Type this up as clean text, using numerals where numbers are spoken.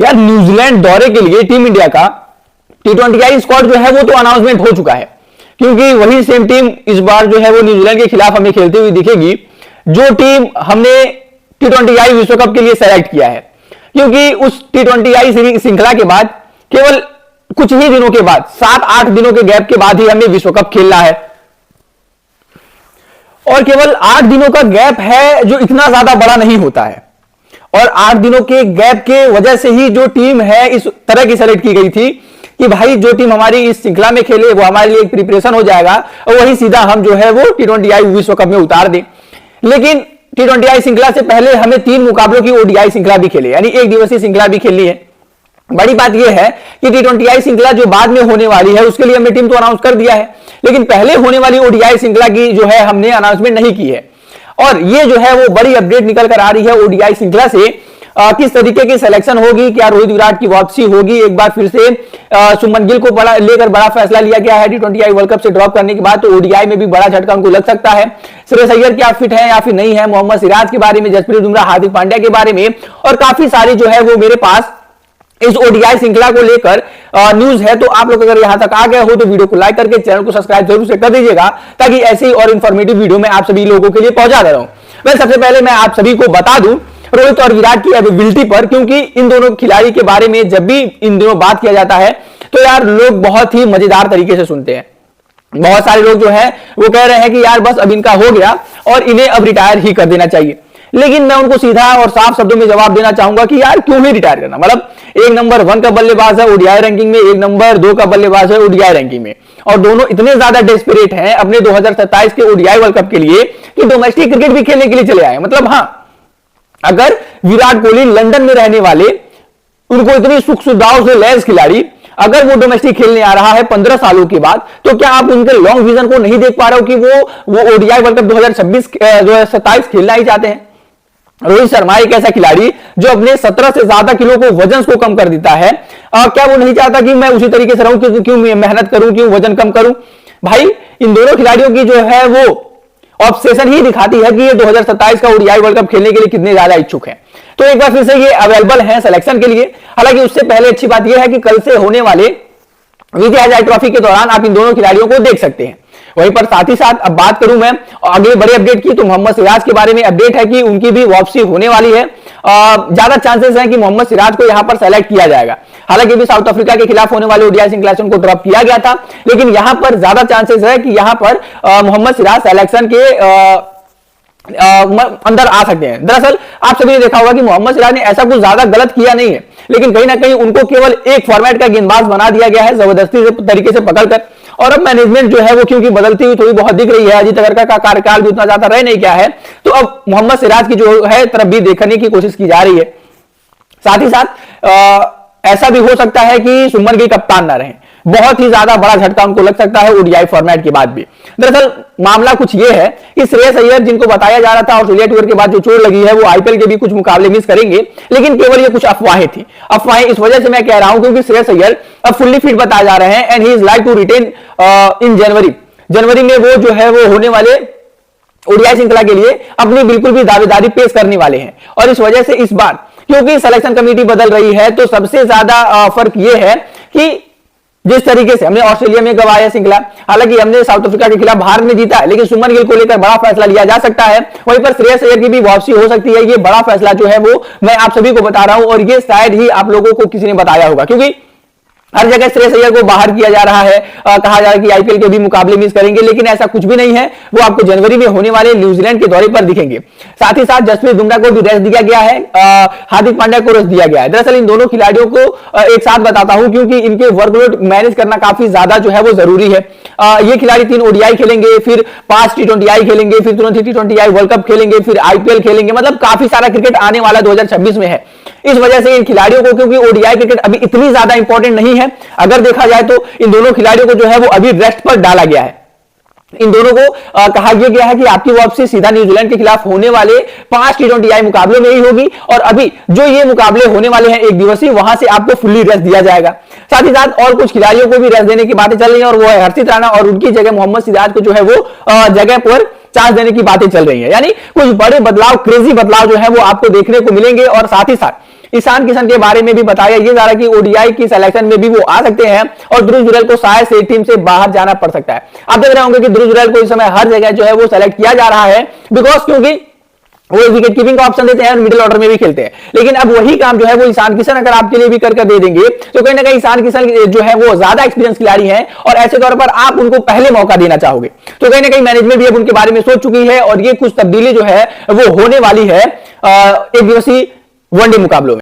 यार न्यूजीलैंड दौरे के लिए टीम इंडिया का T20I स्क्वाड जो है वो तो अनाउंसमेंट हो चुका है, क्योंकि वही सेम टीम इस बार जो है वो न्यूजीलैंड के खिलाफ हमें खेलती हुई दिखेगी, जो टीम हमने T20I विश्व कप के लिए सेलेक्ट किया है। क्योंकि उस T20I श्रृंखला के बाद केवल कुछ ही दिनों के बाद, 7-8 दिनों के गैप के बाद ही हमें विश्व कप खेलना है, और केवल 8 दिनों का गैप है जो इतना ज्यादा बड़ा नहीं होता है। और 8 दिनों के गैप के वजह से ही जो टीम है इस तरह की सेलेक्ट की गई थी कि भाई जो टीम हमारी इस श्रृंखला में खेले वो हमारे लिए एक प्रिपरेशन हो जाएगा और वही सीधा हम जो है वो T20I विश्व कप में उतार दें। लेकिन T20I श्रृंखला से पहले हमें 3 मुकाबलों की ODI श्रृंखला भी खेली, यानी एक दिवसीय श्रृंखला भी खेलनी है। बड़ी बात यह है कि T20I श्रृंखला जो बाद में होने वाली है उसके लिए हमने टीम तो अनाउंस कर दिया है, लेकिन पहले होने वाली ODI श्रृंखला की जो है हमने अनाउंसमेंट नहीं की है। और ये जो है वो बड़ी अपडेट निकल कर आ रही है ODI श्रृंखला से, किस तरीके की सिलेक्शन होगी, क्या रोहित विराट की वापसी होगी, एक बार फिर से शुभमन गिल को लेकर बड़ा फैसला लिया गया है T20I वर्ल्ड कप से ड्रॉप करने के बाद, तो ODI में भी बड़ा झटका उनको लग सकता है। श्रेयस अय्यर क्या फिट है या फिर नहीं है, मोहम्मद सिराज के बारे में, जसप्रीत बुमराह, हार्दिक पांड्या के बारे में, और काफी सारी जो है वो मेरे पास इस ODI श्रृंखला को लेकर न्यूज है। तो आप लोग अगर यहां तक आ गए हो तो वीडियो को लाइक करके चैनल को सब्सक्राइब जरूर से कर दीजिएगा, ताकि ऐसी और इंफॉर्मेटिव वीडियो मैं आप सभी लोगों के लिए पहुंचा दे रहा हूं। मैं सबसे पहले मैं आप सभी को बता दूं रोहित और विराट की अवेलेबिलिटी पर, क्योंकि इन दोनों खिलाड़ी के बारे में जब भी इन दिनों बात किया जाता है तो यार लोग बहुत ही मजेदार तरीके से सुनते हैं। बहुत सारे लोग जो है वो कह रहे हैं कि यार बस अब इनका हो गया और इन्हें अब रिटायर ही कर देना चाहिए। लेकिन मैं उनको सीधा और साफ शब्दों में जवाब देना चाहूंगा कि यार क्यों ही रिटायर करना। मतलब एक नंबर 1 का बल्लेबाज है ODI रैंकिंग में, एक नंबर 2 का बल्लेबाज है ODI रैंकिंग में, और दोनों इतने ज्यादा डेस्परेट हैं अपने 2027 के ODI वर्ल्ड कप के लिए कि डोमेस्टिक क्रिकेट भी खेलने के लिए चले आए। मतलब हाँ, अगर विराट कोहली लंदन में रहने वाले, उनको इतनी सुख सुविधाओं से लैस खिलाड़ी, अगर वो डोमेस्टिक खेलने आ रहा है 15 सालों के बाद, तो क्या आप उनके लॉन्ग विजन को नहीं देख पा रहे हो कि वो ODI वर्ल्ड कप 2027 खेलना ही चाहते हैं। रोहित शर्मा एक ऐसा खिलाड़ी जो अपने 17 से ज्यादा किलो को वजन को कम कर देता है, क्या वो नहीं चाहता कि मैं उसी तरीके से रहूं, क्यों मेहनत करूं, क्यों वजन कम करूं। भाई इन दोनों खिलाड़ियों की जो है वो ऑब्सेशन ही दिखाती है कि ये 2027 का ODI वर्ल्ड कप खेलने के लिए कितने ज्यादा इच्छुक हैं। तो एक बार फिर से ये अवेलेबल हैं सिलेक्शन के लिए। हालांकि उससे पहले अच्छी बात यह है कि कल से होने वाले विजय हजारे ट्रॉफी के दौरान आप इन दोनों खिलाड़ियों को देख सकते हैं। वहीं पर साथ ही साथ अब बात करूं मैं अगले बड़े अपडेट की, तो मोहम्मद सिराज के बारे में अपडेट है कि उनकी भी वापसी होने वाली है। ज्यादा चांसेस हैं कि मोहम्मद सिराज को यहां पर सेलेक्ट किया जाएगा। हालांकि भी साउथ अफ्रीका के खिलाफ होने वाले ODI श्रृंखला से उनको ड्रॉप किया गया था, लेकिन यहां पर ज्यादा चांसेस है कि यहां पर मोहम्मद सिराज सिलेक्शन के अंदर आ सकते हैं। दरअसल आप सभी ने देखा होगा कि मोहम्मद सिराज ने ऐसा कुछ ज्यादा गलत किया नहीं है, लेकिन कहीं ना कहीं उनको केवल एक फॉर्मेट का गेंदबाज बना दिया गया है जबरदस्ती से तरीके से पकड़कर। और अब मैनेजमेंट जो है वो क्योंकि बदलती हुई थोड़ी बहुत दिख रही है, अजीत अगरकर का कार्यकाल भी उतना ज्यादा रह नहीं गया है, तो अब मोहम्मद सिराज की जो है तरफ भी देखने की कोशिश की जा रही है। साथ ही साथ ऐसा भी हो सकता है कि शुभमन गिल कप्तान ना रहे, बहुत ही ज्यादा बड़ा झटका उनको लग सकता है ODI फॉर्मेट के बाद भी। दरअसल मामला कुछ यह है कि श्रेयस अय्यर, जिनको बताया जा रहा था ऑस्ट्रेलिया टूर के बाद जो चोट लगी है, वो IPL के भी कुछ मुकाबले मिस करेंगे, लेकिन केवल ये कुछ अफवाहें थी। अफवाहें इस वजह से मैं कह रहा हूं क्योंकि श्रेयस अय्यर अब फुल्ली फिट बताए जा रहे हैं and he is like to retain in January में वो जो है वो होने वाले ODI श्रृंखला के लिए अपनी बिल्कुल भी दावेदारी पेश करने वाले हैं। और इस वजह से इस बार क्योंकि सिलेक्शन कमेटी बदल रही है, तो सबसे ज्यादा फर्क यह है कि जिस तरीके से हमने ऑस्ट्रेलिया में गवाया श्रृंखला, हालांकि हमने साउथ अफ्रीका के खिलाफ भारत में जीता है, लेकिन शुभमन गिल को लेकर बड़ा फैसला लिया जा सकता है। वहीं पर श्रेयस अय्यर की भी वापसी हो सकती है। ये बड़ा फैसला जो है वो मैं आप सभी को बता रहा हूं, और ये शायद ही आप लोगों को किसी ने बताया होगा, क्योंकि हर जगह श्रेयस अय्यर को बाहर किया जा रहा है, कहा जा रहा है कि IPL के भी मुकाबले मिस करेंगे, लेकिन ऐसा कुछ भी नहीं है। वो आपको जनवरी में होने वाले न्यूजीलैंड के दौरे पर दिखेंगे। साथ ही साथ जसप्रीत बुमराह को भी रेस्ट दिया गया है, हार्दिक पांड्या को रेस्ट दिया गया है। दरअसल इन दोनों खिलाड़ियों को एक साथ बताता हूं क्योंकि इनके वर्कलोड मैनेज करना काफी ज्यादा जो है वो जरूरी है। ये खिलाड़ी 3 ODI खेलेंगे, फिर 5 T20I खेलेंगे, फिर तुरंत ही T20I वर्ल्ड कप खेलेंगे, फिर IPL खेलेंगे। मतलब काफी सारा क्रिकेट आने वाला 2026 में है। इस वजह से इन खिलाड़ियों को, क्योंकि ODI क्रिकेट अभी इतनी ज्यादा इंपॉर्टेंट नहीं है, अगर देखा जाए तो इन दोनों खिलाड़ियों को जो है वो अभी रेस्ट पर डाला गया है। इन दोनों को कहा गया है कि आपकी वापसी सीधा न्यूजीलैंड के खिलाफ होने वाले 5 T20I मुकाबलों में ही होगी, और अभी जो ये मुकाबले होने वाले हैं एक दिवसीय, वहां से आपको फुल्ली रेस्ट दिया जाएगा। साथ ही साथ और कुछ खिलाड़ियों को भी रेस्ट देने की बातें चल रही हैं, और वो है हर्षित राणा, और उनकी जगह मोहम्मद सिराज को जो है वो जगह पर चांस देने की बातें चल रही है। यानी कुछ बड़े बदलाव, क्रेजी बदलाव जो है वो आपको देखने को मिलेंगे। और साथ ही साथ ईशान किशन के बारे में भी बताया ये जा रहा है कि ओडीआई की सिलेक्शन में भी वो आ सकते हैं और ध्रुव जुरैल को शायद से टीम से बाहर जाना पड़ सकता है। आप देख रहे होंगे कि ध्रुव जुरैल को इस समय हर जगह जो है वो सेलेक्ट किया जा रहा है, बिकॉज क्योंकि वो विकेट कीपिंग का ऑप्शन देते हैं और मिडिल ऑर्डर में भी खेलते हैं। लेकिन अब वही काम जो है वो ईशान किशन अगर आपके लिए भी करके दे देंगे तो कहीं ना कहीं ईशान किशन जो है वो ज्यादा एक्सपीरियंस खिलाड़ी हैं और ऐसे तौर पर आप उनको पहले मौका देना चाहोगे। तो कहीं ना कहीं मैनेजमेंट भी अब उनके बारे में सोच चुकी है और ये कुछ तब्दीली जो है वो होने वाली है एक दिवसीय वनडे मुकाबलों में।